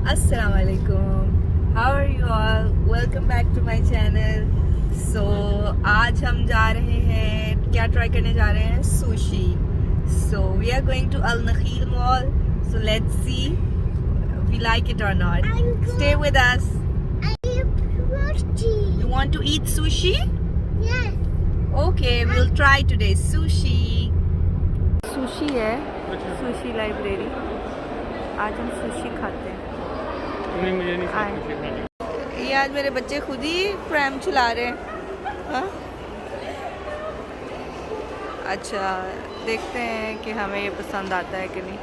Assalamualaikum. How are you all? Welcome back to my channel. So आज हम जा रहे हैं, क्या ट्राई करने जा रहे हैं? Sushi. So we are going to AlNakheel Mall. So let's see if we like it or not. Stay with us. You want to eat sushi? Yes. Okay, we'll try today. Sushi. Sushi है. Sushi library. आज हम sushi खाते हैं. मुझे नहीं खाना। ये आज मेरे बच्चे खुद ही प्रैम चला रहे हैं। हाँ? अच्छा, देखते हैं कि हमें ये पसंद आता है कि नहीं।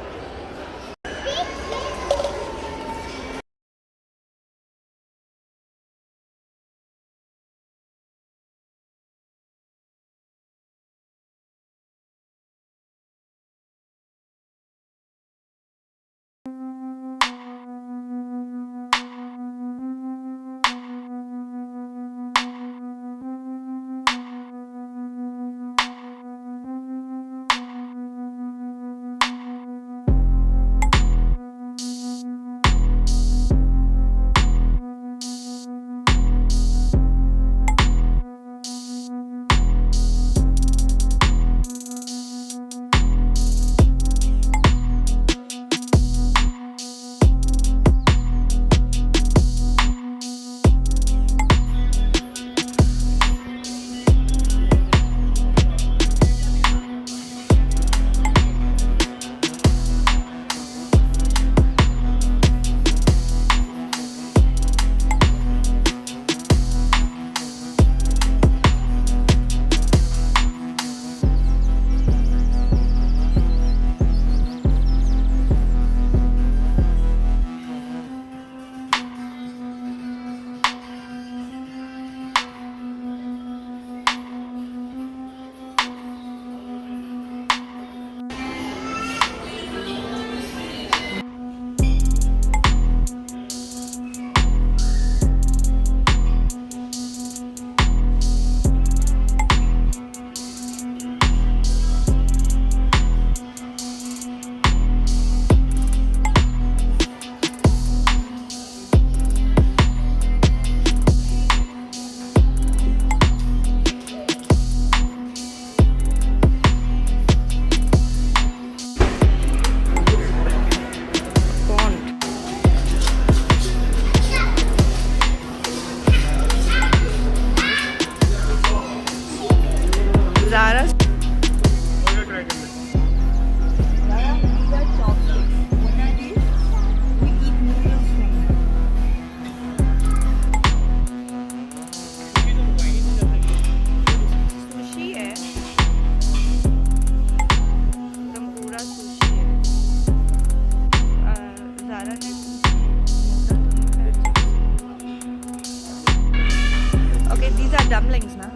These are dumplings, na?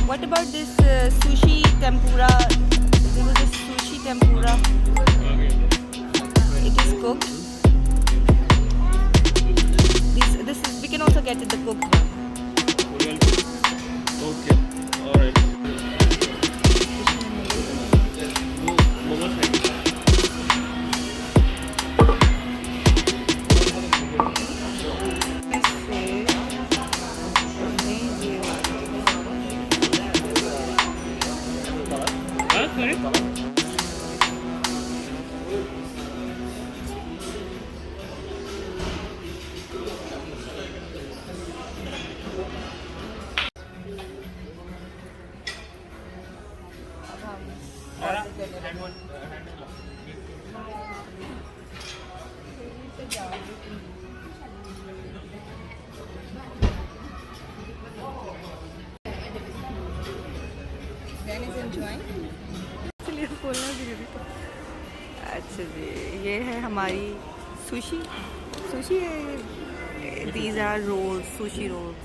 What about this sushi tempura? There was a sushi tempura. It is cooked. This is. We can also get it the cooked one. Okay. All right. अच्छा जी, ये है हमारी सुशी। सुशी है। These are rolls, sushi rolls.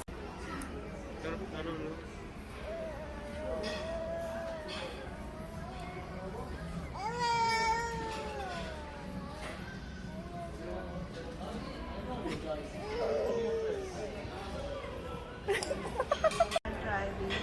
Try these.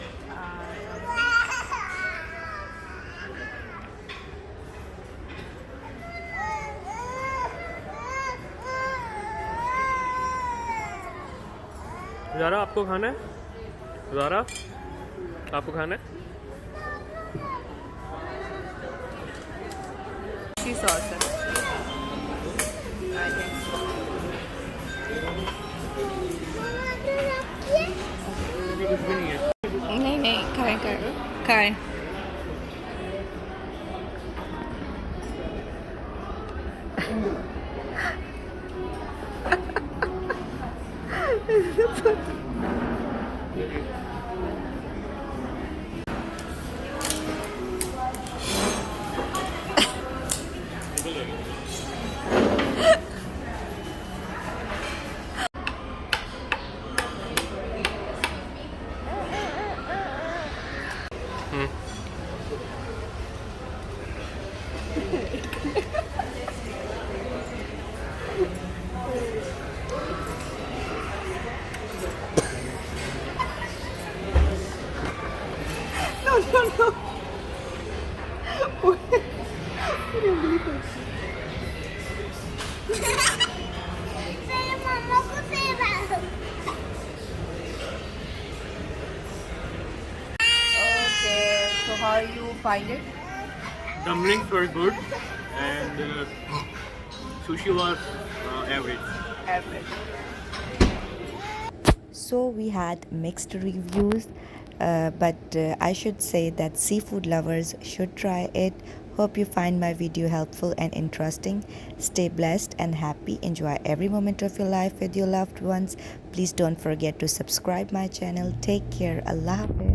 ज़ारा आपको खाना है? ज़ारा आपको खाना है? Sushi sauce है। I think so। कुछ भी नहीं है। नहीं नहीं, खाएं खाएं। No. Okay, so how you find it? Dumplings were good and sushi was average. Average. So we had mixed reviews, but I should say that seafood lovers should try it. Hope you find my video helpful and interesting. Stay blessed and happy. Enjoy every moment of your life with your loved ones. Please don't forget to subscribe my channel. Take care. Allah Hafiz.